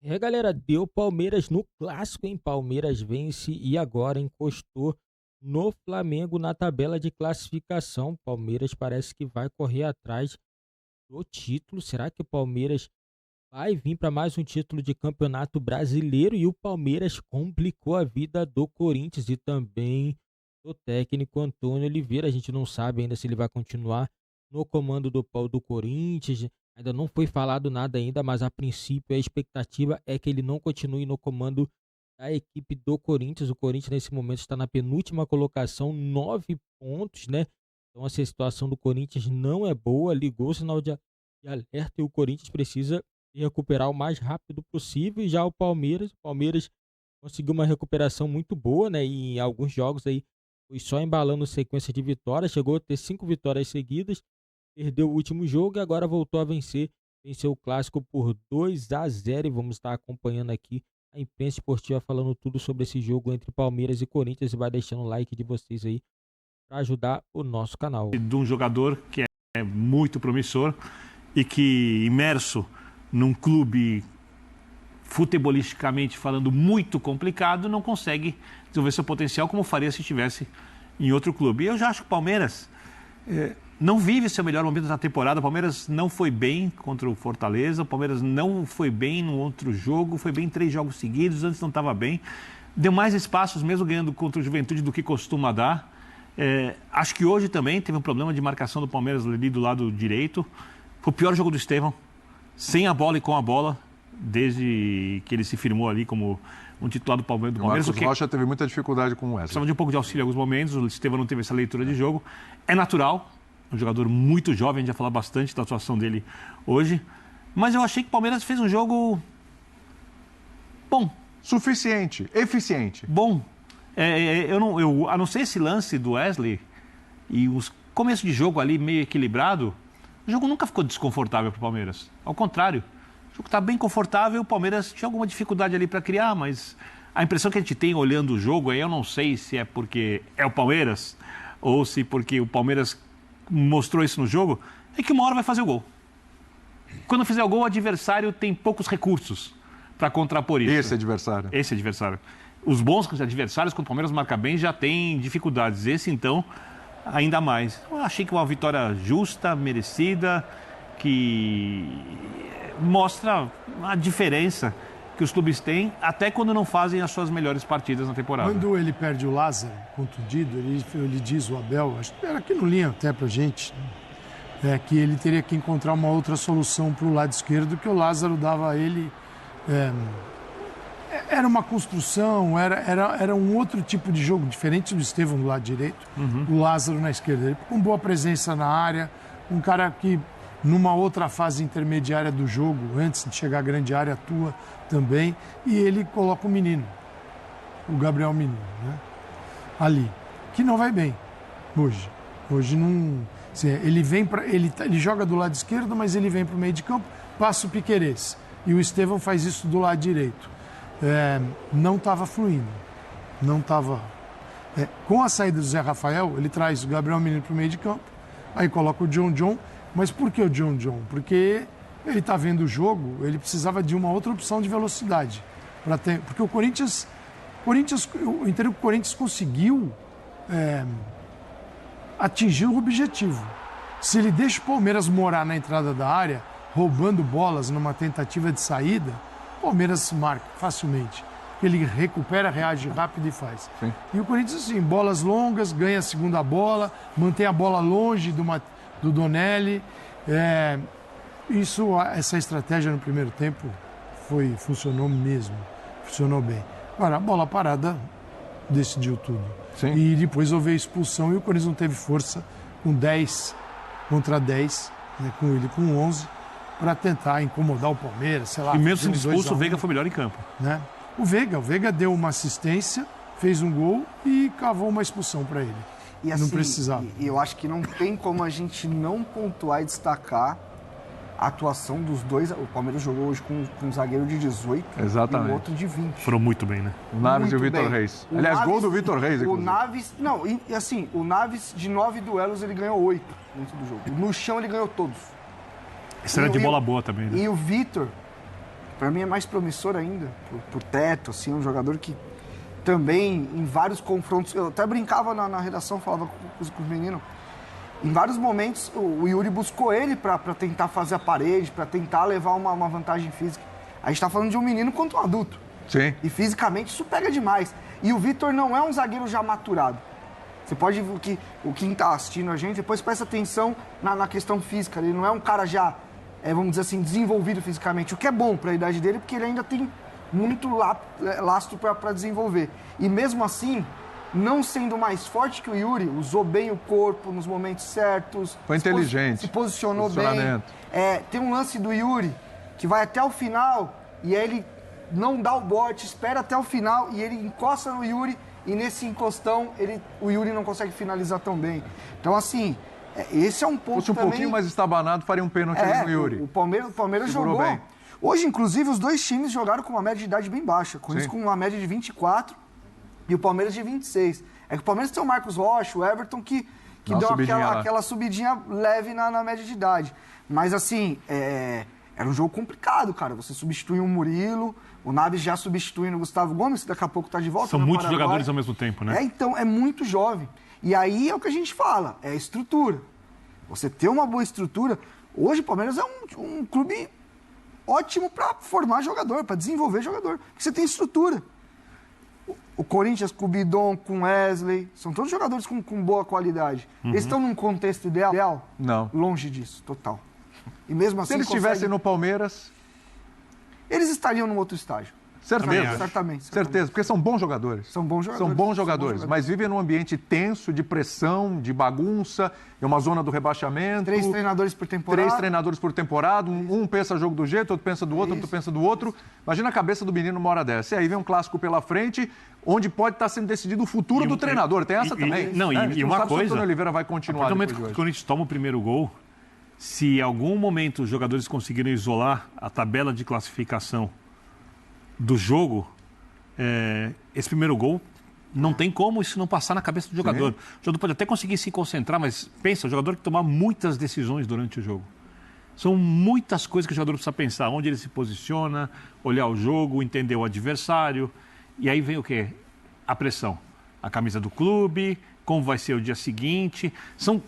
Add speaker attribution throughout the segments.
Speaker 1: É, galera, deu Palmeiras no clássico, hein? Palmeiras vence e agora encostou no Flamengo na tabela de classificação. Palmeiras parece que vai correr atrás do título. Será que o Palmeiras vai vir para mais um título de campeonato brasileiro? E o Palmeiras complicou a vida do Corinthians e também do técnico Antônio Oliveira. A gente não sabe ainda se ele vai continuar no comando do Corinthians. Ainda não foi falado nada ainda, mas a princípio a expectativa é que ele não continue no comando da equipe do Corinthians. O Corinthians nesse momento está na penúltima colocação, 9 pontos, né? Então essa situação do Corinthians não é boa. Ligou o sinal de alerta e o Corinthians precisa se recuperar o mais rápido possível. E já o Palmeiras conseguiu uma recuperação muito boa, né? E em alguns jogos aí foi só embalando sequência de vitórias, chegou a ter 5 vitórias seguidas, perdeu o último jogo e agora voltou a vencer. Venceu o clássico por 2-0 e vamos estar acompanhando aqui a imprensa esportiva falando tudo sobre esse jogo entre Palmeiras e Corinthians e vai deixando o like de vocês aí para ajudar o nosso canal.
Speaker 2: De um jogador que é muito promissor e que, imerso num clube futebolisticamente falando muito complicado, não consegue desenvolver seu potencial como faria se estivesse em outro clube. E eu já acho que o Palmeiras não vive seu melhor momento na temporada. O Palmeiras não foi bem contra o Fortaleza, o Palmeiras não foi bem no outro jogo, foi bem em 3 jogos seguidos, antes não estava bem. Deu mais espaços, mesmo ganhando contra o Juventude, do que costuma dar. Acho que hoje também teve um problema de marcação do Palmeiras ali do lado direito. Foi o pior jogo do Estevão, sem a bola e com a bola, desde que ele se firmou ali como um titular do Palmeiras.
Speaker 3: O Marcos Rocha teve muita dificuldade com o Wesley.
Speaker 2: Precisava de um pouco de auxílio em alguns momentos, o Estevão não teve essa leitura de jogo. É natural, um jogador muito jovem, a gente vai falar bastante da atuação dele hoje. Mas eu achei que o Palmeiras fez um jogo bom.
Speaker 3: Suficiente, eficiente.
Speaker 2: Bom. A não ser esse lance do Wesley e os começo de jogo ali meio equilibrado, o jogo nunca ficou desconfortável para o Palmeiras. Ao contrário, o jogo está bem confortável, o Palmeiras tinha alguma dificuldade ali para criar, mas a impressão que a gente tem olhando o jogo, aí eu não sei se é porque é o Palmeiras ou se porque o Palmeiras mostrou isso no jogo, é que uma hora vai fazer o gol. Quando fizer o gol, o adversário tem poucos recursos para contrapor isso.
Speaker 3: Esse adversário.
Speaker 2: Esse adversário. Os bons adversários, quando o Palmeiras marca bem, já tem dificuldades. Esse, então, ainda mais. Eu achei que uma vitória justa, merecida, que mostra a diferença que os clubes têm, até quando não fazem as suas melhores partidas na temporada.
Speaker 4: Quando ele perde o Lázaro, contundido, ele diz, o Abel, acho que era aqui no linha até pra gente, que ele teria que encontrar uma outra solução para o lado esquerdo, que o Lázaro dava a ele... Era uma construção, era um outro tipo de jogo, diferente do Estevão do lado direito, o Lázaro na esquerda. Ele com boa presença na área, um cara que numa outra fase intermediária do jogo, antes de chegar à grande área, atua também. E ele coloca o menino, o Gabriel Menino, né? Ali, que não vai bem hoje. Hoje não... Assim, ele joga do lado esquerdo, mas ele vem para o meio de campo, passa o Piquerez. E o Estevão faz isso do lado direito. Não estava fluindo. Não estava... com a saída do Zé Rafael, ele traz o Gabriel Menino para o meio de campo, aí coloca o John. Mas por que o John? Porque ele está vendo o jogo, ele precisava de uma outra opção de velocidade. Porque o Corinthians, eu entendo que o Corinthians conseguiu atingir o objetivo. Se ele deixa o Palmeiras morar na entrada da área, roubando bolas numa tentativa de saída, o Palmeiras marca facilmente. Ele recupera, reage rápido e faz.
Speaker 3: Sim.
Speaker 4: E o Corinthians, assim, bolas longas, ganha a segunda bola, mantém a bola longe do Donelli. Essa estratégia no primeiro tempo funcionou mesmo. Funcionou bem. Agora, a bola parada decidiu tudo.
Speaker 3: Sim.
Speaker 4: E depois houve a expulsão e o Corinthians não teve força com 10 contra 10, né, com ele com 11, para tentar incomodar o Palmeiras, sei lá.
Speaker 2: E mesmo sendo expulso, o Veiga foi melhor em campo.
Speaker 4: Né? O Veiga deu uma assistência, fez um gol e cavou uma expulsão para ele.
Speaker 5: E assim,
Speaker 4: não precisava.
Speaker 5: E eu acho que não tem como a gente não pontuar e destacar a atuação dos dois. O Palmeiras jogou hoje com um zagueiro de 18
Speaker 3: Exatamente.
Speaker 5: e o outro de 20.
Speaker 2: Foram muito bem, né?
Speaker 3: O Naves
Speaker 5: Muito
Speaker 3: e o Vitor
Speaker 5: bem.
Speaker 3: Reis.
Speaker 5: O
Speaker 3: Aliás,
Speaker 5: Naves-
Speaker 3: gol do Vitor Reis,
Speaker 5: O
Speaker 3: inclusive.
Speaker 5: Naves... Não, e assim, o Naves de 9 duelos ele ganhou 8 dentro do jogo. No chão ele ganhou todos.
Speaker 2: Estreia de bola boa também, né?
Speaker 5: E o Vitor para mim é mais promissor ainda, pro teto, assim, um jogador que também, em vários confrontos, eu até brincava na redação, falava com os meninos, em vários momentos o Yuri buscou ele para tentar fazer a parede, para tentar levar uma vantagem física. A gente está falando de um menino contra um adulto.
Speaker 3: Sim.
Speaker 5: E fisicamente isso pega demais. E o Vitor não é um zagueiro já maturado. Você pode ver quem está assistindo a gente, depois presta atenção na questão física. Ele não é um cara já, vamos dizer assim, desenvolvido fisicamente, o que é bom para a idade dele, porque ele ainda tem muito lastro para desenvolver. E mesmo assim, não sendo mais forte que o Yuri, usou bem o corpo nos momentos certos.
Speaker 3: Foi inteligente.
Speaker 5: Se posicionou bem. Tem um lance do Yuri que vai até o final e aí ele não dá o bote, espera até o final e ele encosta no Yuri e nesse encostão o Yuri não consegue finalizar tão bem. Então, assim, esse é um ponto
Speaker 3: fosse um
Speaker 5: também...
Speaker 3: pouquinho mais estabanado, faria um pênalti ali no Yuri.
Speaker 5: O Palmeiras jogou
Speaker 3: bem.
Speaker 5: Hoje, inclusive, os dois times jogaram com uma média de idade bem baixa. Com uma média de 24 e o Palmeiras de 26. É que o Palmeiras tem o Marcos Rocha, o Everton, que deu aquela subidinha leve na média de idade. Mas, assim, era um jogo complicado, cara. Você substitui um Murilo, o Naves já substituindo o Gustavo Gomes, que daqui a pouco tá de volta.
Speaker 2: São muitos jogadores ao mesmo tempo, né?
Speaker 5: Então, é muito jovem. E aí é o que a gente fala, é a estrutura. Você ter uma boa estrutura... Hoje o Palmeiras é um clube ótimo para formar jogador, para desenvolver jogador. Porque você tem estrutura. O Corinthians com o Bidon, com o Wesley, são todos jogadores com boa qualidade. Eles estão num contexto ideal?
Speaker 3: Não.
Speaker 5: Longe disso, total. E mesmo assim...
Speaker 3: Se eles estivessem no Palmeiras...
Speaker 5: Eles estariam num outro estágio.
Speaker 3: Certeza.
Speaker 5: Certamente.
Speaker 3: Certeza, porque são bons jogadores.
Speaker 5: São bons jogadores.
Speaker 3: Mas vivem num ambiente tenso, de pressão, de bagunça, é uma zona do rebaixamento.
Speaker 5: 3 treinadores por temporada.
Speaker 3: 3 treinadores por temporada. Um pensa jogo do jeito, outro pensa do outro, outro pensa do outro. Imagina a cabeça do menino numa hora dessa. E aí vem um clássico pela frente, onde pode estar sendo decidido o futuro do treinador. Tem essa também.
Speaker 2: E uma coisa...
Speaker 3: Se o Antônio Oliveira vai continuar
Speaker 2: no momento que o Corinthians toma o primeiro gol, se em algum momento os jogadores conseguirem isolar a tabela de classificação do jogo, esse primeiro gol, não tem como isso não passar na cabeça do jogador. Sim. O jogador pode até conseguir se concentrar, mas pensa, o jogador tem que tomar muitas decisões durante o jogo. São muitas coisas que o jogador precisa pensar, onde ele se posiciona, olhar o jogo, entender o adversário. E aí vem o quê? A pressão. A camisa do clube, como vai ser o dia seguinte. São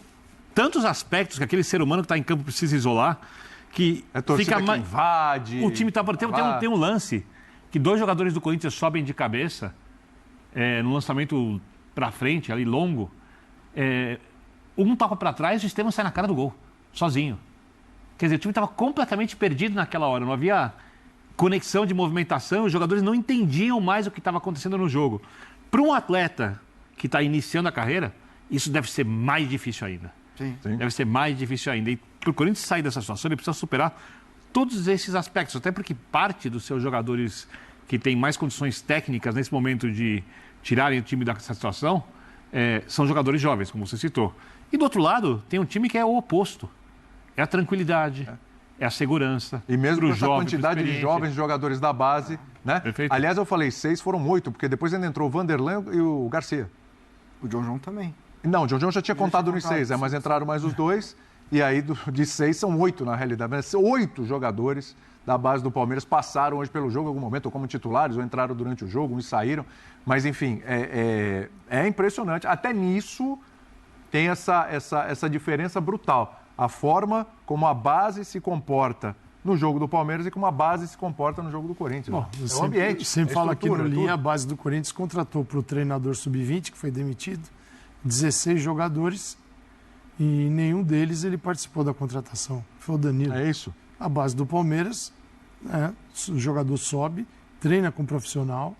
Speaker 2: tantos aspectos que aquele ser humano que está em campo precisa isolar, que
Speaker 3: fica mais... que invade...
Speaker 2: O time está... Tem um lance que 2 jogadores do Corinthians sobem de cabeça no lançamento para frente, ali longo. Um toca para trás e o Estevam sai na cara do gol, sozinho. Quer dizer, o time estava completamente perdido naquela hora, não havia conexão de movimentação, os jogadores não entendiam mais o que estava acontecendo no jogo. Para um atleta que está iniciando a carreira, isso deve ser mais difícil ainda.
Speaker 5: Sim.
Speaker 2: Deve ser mais difícil ainda. E para o Corinthians sair dessa situação, ele precisa superar todos esses aspectos, até porque parte dos seus jogadores que têm mais condições técnicas nesse momento de tirarem o time dessa situação são jogadores jovens, como você citou. E do outro lado, tem um time que é o oposto. É a tranquilidade, é a segurança.
Speaker 3: E mesmo com essa quantidade de jovens jogadores da base, né?
Speaker 2: Perfeito.
Speaker 3: Aliás, eu falei 6, foram 8, porque depois ainda entrou o Vanderlan e o Garcia.
Speaker 5: O John John também.
Speaker 3: Não, o John John já tinha contado nos 6, mas entraram mais os 2. E aí, de 6, são 8 na realidade. Mas 8 jogadores da base do Palmeiras passaram hoje pelo jogo em algum momento, ou como titulares, ou entraram durante o jogo, uns saíram. Mas, enfim, é impressionante. Até nisso tem essa diferença brutal. A forma como a base se comporta no jogo do Palmeiras e como a base se comporta no jogo do Corinthians.
Speaker 4: Bom,
Speaker 3: o ambiente.
Speaker 4: Sempre falo aqui no Linha, a base do Corinthians contratou para o treinador sub-20, que foi demitido, 16 jogadores e nenhum deles ele participou da contratação. Foi o Danilo.
Speaker 3: É isso.
Speaker 4: A base do Palmeiras, o jogador sobe, treina com o profissional.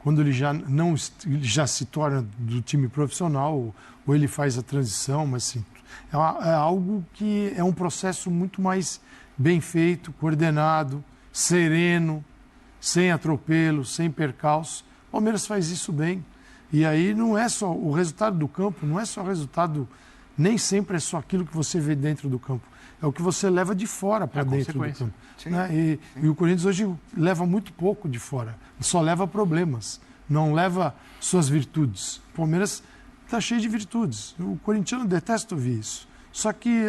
Speaker 4: Quando ele já se torna do time profissional, ou ele faz a transição, mas assim, é algo que é um processo muito mais bem feito, coordenado, sereno, sem atropelo, sem percalço. O Palmeiras faz isso bem. E aí não é só o resultado do campo, não é só o resultado, nem sempre é só aquilo que você vê dentro do campo. É o que você leva de fora para dentro do campo.
Speaker 5: Sim,
Speaker 4: né? E o Corinthians hoje leva muito pouco de fora. Só leva problemas, não leva suas virtudes. O Palmeiras está cheio de virtudes. O corintiano detesta ouvir isso. Só que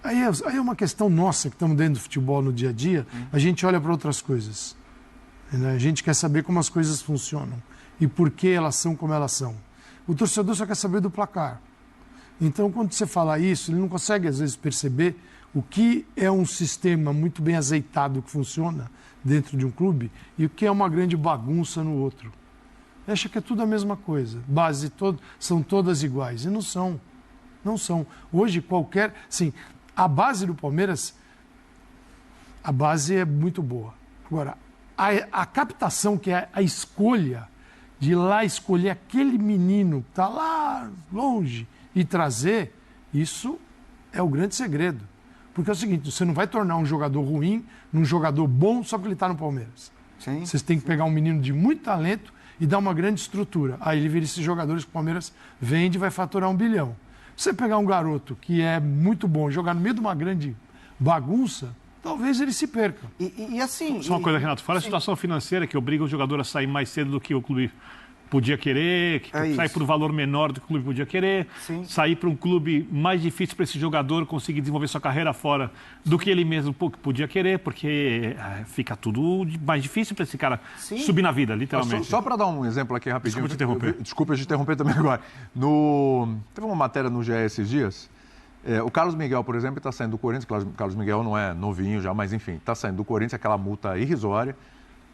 Speaker 4: Aí é uma questão nossa que estamos dentro do futebol no dia a dia, a gente olha para outras coisas. Né? A gente quer saber como as coisas funcionam e por que elas são como elas são. O torcedor só quer saber do placar. Então, quando você fala isso, ele não consegue, às vezes, perceber o que é um sistema muito bem azeitado que funciona dentro de um clube e o que é uma grande bagunça no outro. Acha que é tudo a mesma coisa. São todas iguais. E não são. Não são. Hoje, Sim, a base do Palmeiras, a base é muito boa. Agora, a captação, que é a escolha de ir lá escolher aquele menino que está lá longe e trazer, isso é o grande segredo. Porque é o seguinte, você não vai tornar um jogador ruim num jogador bom só porque ele está no Palmeiras.
Speaker 5: Sim,
Speaker 4: Vocês têm que pegar um menino de muito talento e dar uma grande estrutura. Aí ele vira esses jogadores que o Palmeiras vende e vai faturar 1 bilhão. Se você pegar um garoto que é muito bom e jogar no meio de uma grande bagunça, talvez ele se perca.
Speaker 5: E assim...
Speaker 2: Só uma coisa, Renato, fora a situação financeira que obriga o jogador a sair mais cedo do que o clube podia querer, sair por um valor menor do que o clube podia querer, sair para um clube mais difícil para esse jogador conseguir desenvolver sua carreira fora do que ele mesmo podia querer, porque fica tudo mais difícil para esse cara subir na vida, literalmente.
Speaker 3: Só para dar um exemplo aqui rapidinho.
Speaker 2: Desculpa te interromper.
Speaker 3: Desculpa te interromper também agora. Teve uma matéria no GE esses dias. O Carlos Miguel, por exemplo, está saindo do Corinthians. O Carlos Miguel não é novinho já, mas enfim, está saindo do Corinthians, aquela multa irrisória.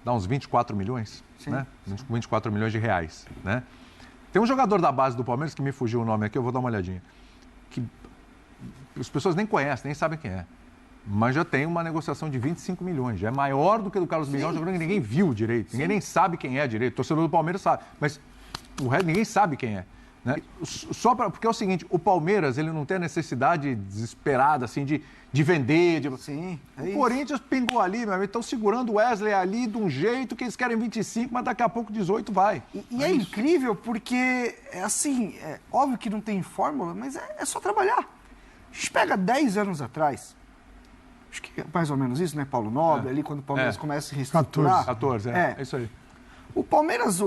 Speaker 3: Dá uns 24 milhões, né? 24 milhões de reais, né? Tem um jogador da base do Palmeiras, que me fugiu o nome aqui, eu vou dar uma olhadinha, que as pessoas nem conhecem, nem sabem quem é, mas já tem uma negociação de 25 milhões, já é maior do que do Carlos Miguel, jogando que ninguém viu direito, ninguém nem sabe quem é direito, o torcedor do Palmeiras sabe, mas o resto ninguém sabe quem é. Né? Porque é o seguinte, o Palmeiras ele não tem a necessidade desesperada assim, de vender. O Corinthians pingou ali, meu amigo, estão segurando o Wesley ali de um jeito que eles querem 25, mas daqui a pouco 18 vai.
Speaker 5: E é incrível porque, assim, é óbvio que não tem fórmula, mas é só trabalhar. A gente pega 10 anos atrás, acho que é mais ou menos isso, né, Paulo Nobre, ali quando o Palmeiras começa a se reestruturar.
Speaker 3: 14, é isso aí.
Speaker 5: O Palmeiras,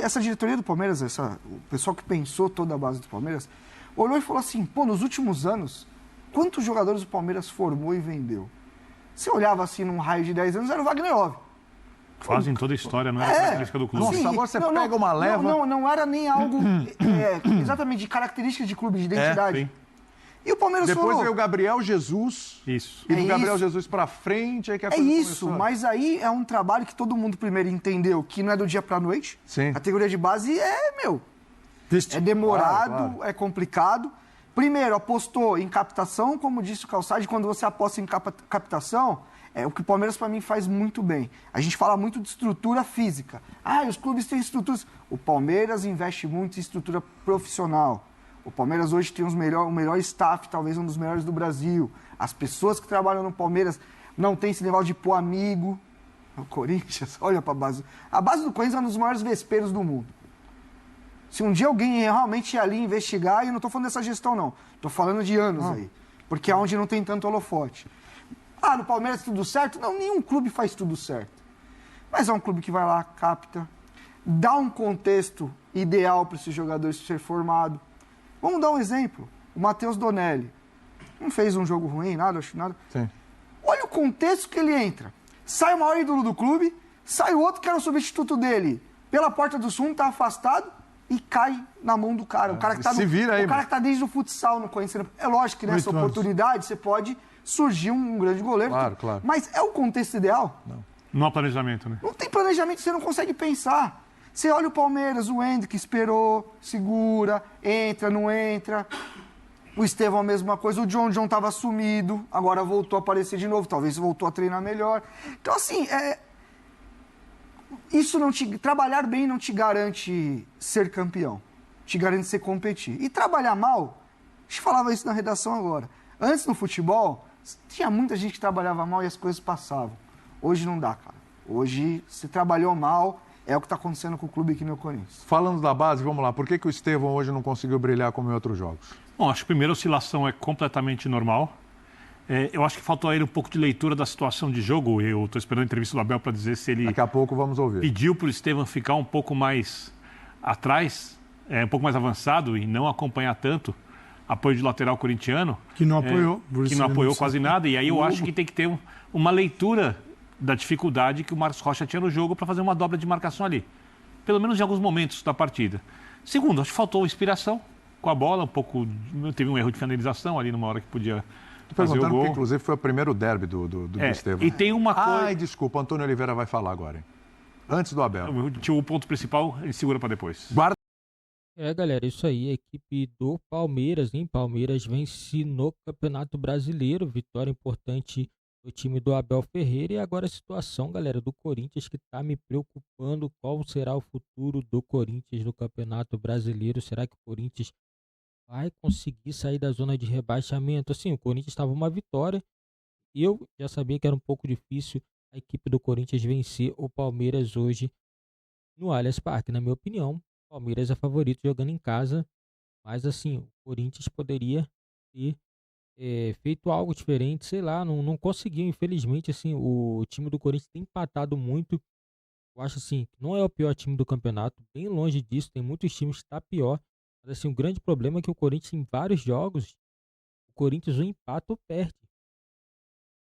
Speaker 5: essa diretoria do Palmeiras, o pessoal que pensou toda a base do Palmeiras, olhou e falou assim, pô, nos últimos anos, quantos jogadores o Palmeiras formou e vendeu? Você olhava assim num raio de 10 anos, era o Wagner Love.
Speaker 2: Quase em toda a história, não era a característica do clube.
Speaker 3: Nossa, agora você pega uma leva...
Speaker 5: Não era nem algo exatamente de característica de clube, de identidade.
Speaker 2: Sim.
Speaker 5: E o Palmeiras
Speaker 3: Depois veio o Gabriel Jesus.
Speaker 2: Isso.
Speaker 3: E do Gabriel Jesus pra frente, aí que a coisa começou.
Speaker 5: Mas aí é um trabalho que todo mundo primeiro entendeu que não é do dia pra noite.
Speaker 3: Sim.
Speaker 5: A categoria de base é demorado, claro. É complicado. Primeiro, apostou em captação, como disse o Calçade, quando você aposta em captação, é o que o Palmeiras para mim faz muito bem. A gente fala muito de estrutura física. Os clubes têm estruturas. O Palmeiras investe muito em estrutura profissional. O Palmeiras hoje tem o melhor staff, talvez um dos melhores do Brasil. As pessoas que trabalham no Palmeiras não tem esse negócio de pôr amigo. O Corinthians, olha para a base. A base do Corinthians é um dos maiores vespeiros do mundo. Se um dia alguém realmente ir ali investigar, e eu não estou falando dessa gestão, não. Estou falando de anos aí. Porque é onde não tem tanto holofote. No Palmeiras tudo certo? Não, nenhum clube faz tudo certo. Mas é um clube que vai lá, capta, dá um contexto ideal para esses jogadores ser formado. Vamos dar um exemplo. O Matheus Donelli. Não fez um jogo ruim, nada.
Speaker 3: Sim.
Speaker 5: Olha o contexto que ele entra. Sai o maior ídolo do clube, sai o outro que era o substituto dele. Pela porta do fundo, está afastado e cai na mão do cara. O cara que está desde o futsal no Corinthians. É lógico que nessa oportunidade você pode surgir um grande goleiro.
Speaker 3: Claro.
Speaker 5: Mas é o contexto ideal?
Speaker 2: Não há planejamento, né?
Speaker 5: Não tem planejamento, você não consegue pensar. Você olha o Palmeiras, o Hendrick esperou, segura, entra, não entra. O Estevão a mesma coisa, o John estava sumido, agora voltou a aparecer de novo, talvez voltou a treinar melhor. Então, assim, trabalhar bem não te garante ser campeão, te garante ser competir. E trabalhar mal, a gente falava isso na redação agora. Antes no futebol, tinha muita gente que trabalhava mal e as coisas passavam. Hoje não dá, cara. Hoje, se trabalhou mal... É o que está acontecendo com o clube aqui no Corinthians.
Speaker 3: Falando da base, vamos lá. Por que o Estevão hoje não conseguiu brilhar como em outros jogos?
Speaker 2: Bom, acho que primeiro a oscilação é completamente normal. Eu acho que faltou a ele um pouco de leitura da situação de jogo. Eu estou esperando a entrevista do Abel para dizer se ele...
Speaker 3: Daqui a pouco vamos ouvir.
Speaker 2: Pediu para o Estevão ficar um pouco mais atrás, um pouco mais avançado e não acompanhar tanto apoio de lateral corintiano.
Speaker 4: Que não apoiou.
Speaker 2: Que não apoiou quase nada. E aí eu acho que tem que ter uma leitura da dificuldade que o Marcos Rocha tinha no jogo para fazer uma dobra de marcação ali. Pelo menos em alguns momentos da partida. Segundo, acho que faltou inspiração com a bola, teve um erro de finalização ali numa hora que podia fazer o gol.
Speaker 3: Porque, inclusive, foi o primeiro derby do Estevão.
Speaker 2: E tem uma coisa...
Speaker 3: Ai, desculpa, Antônio Oliveira vai falar agora, hein? Antes do Abel.
Speaker 2: O ponto principal, ele segura para depois.
Speaker 3: Guarda.
Speaker 1: Galera, isso aí, a equipe do Palmeiras, hein? Palmeiras vence no Campeonato Brasileiro, vitória importante do time do Abel Ferreira. E agora a situação, galera, do Corinthians, que tá me preocupando. Qual será o futuro do Corinthians no Campeonato Brasileiro? Será que o Corinthians vai conseguir sair da zona de rebaixamento? Assim, o Corinthians estava uma vitória. Eu já sabia que era um pouco difícil a equipe do Corinthians vencer o Palmeiras hoje no Allianz Parque. Na minha opinião, o Palmeiras é favorito jogando em casa, mas assim, o Corinthians poderia ter feito algo diferente, sei lá, não conseguiu, infelizmente. Assim, o time do Corinthians tem empatado muito. Eu acho assim, que não é o pior time do campeonato, bem longe disso, tem muitos times que está pior. Mas assim, o grande problema é que o Corinthians, em vários jogos, o Corinthians ou empata ou perde.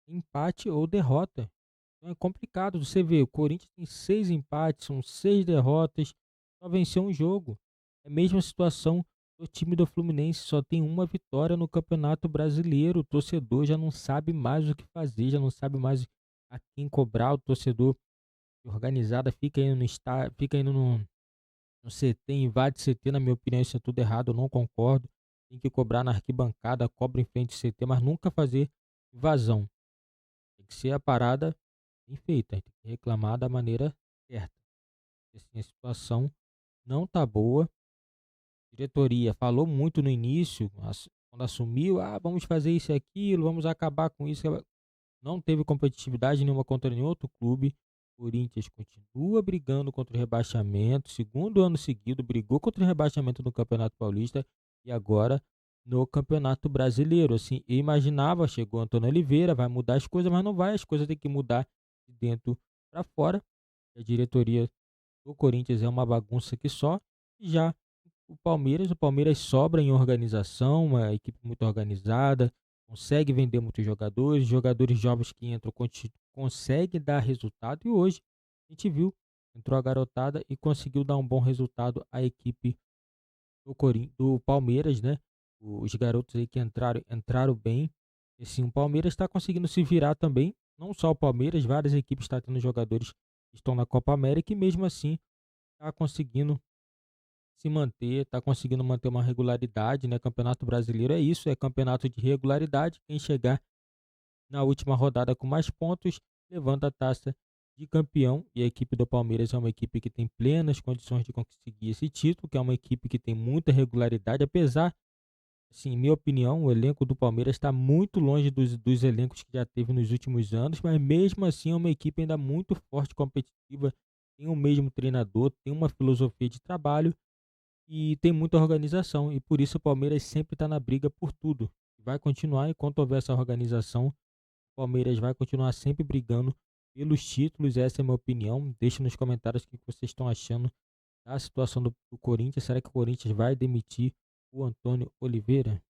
Speaker 1: Empate ou derrota. Então é complicado. Você vê, o Corinthians tem 6 empates, são 6 derrotas, só venceu um jogo. É a mesma situação do time do Fluminense, só tem uma vitória no Campeonato Brasileiro. O torcedor já não sabe mais o que fazer, já não sabe mais a quem cobrar. O torcedor organizado fica indo no estádio, fica indo no CT, invade CT. Na minha opinião, isso é tudo errado, eu não concordo. Tem que cobrar na arquibancada, cobra em frente ao CT, mas nunca fazer invasão. Tem que ser a parada bem feita, tem que reclamar da maneira certa. Assim, a situação não tá boa. A diretoria falou muito no início, quando assumiu, vamos fazer isso e aquilo, vamos acabar com isso. Não teve competitividade nenhuma contra nenhum outro clube. O Corinthians continua brigando contra o rebaixamento. Segundo ano seguido, brigou contra o rebaixamento no Campeonato Paulista e agora no Campeonato Brasileiro. Assim, eu imaginava, chegou Antônio Oliveira, vai mudar as coisas, mas não vai. As coisas têm que mudar de dentro para fora. A diretoria do Corinthians é uma bagunça que só. E já o Palmeiras sobra em organização, uma equipe muito organizada, consegue vender muitos jogadores jovens que entram, consegue dar resultado. E hoje a gente viu, entrou a garotada e conseguiu dar um bom resultado à equipe do Palmeiras, né? Os garotos aí que entraram bem. E sim, o Palmeiras está conseguindo se virar também. Não só o Palmeiras, várias equipes estão tendo jogadores que estão na Copa América e mesmo assim está conseguindo se manter, está conseguindo manter uma regularidade, né? Campeonato Brasileiro é isso, é campeonato de regularidade. Quem chegar na última rodada com mais pontos levanta a taça de campeão. E a equipe do Palmeiras é uma equipe que tem plenas condições de conseguir esse título, que é uma equipe que tem muita regularidade, apesar, assim, em minha opinião, o elenco do Palmeiras está muito longe dos elencos que já teve nos últimos anos, mas mesmo assim é uma equipe ainda muito forte, competitiva, tem o mesmo treinador, tem uma filosofia de trabalho e tem muita organização, e por isso o Palmeiras sempre está na briga por tudo. Vai continuar, enquanto houver essa organização, o Palmeiras vai continuar sempre brigando pelos títulos. Essa é a minha opinião. Deixe nos comentários o que vocês estão achando da situação do Corinthians. Será que o Corinthians vai demitir o Antônio Oliveira?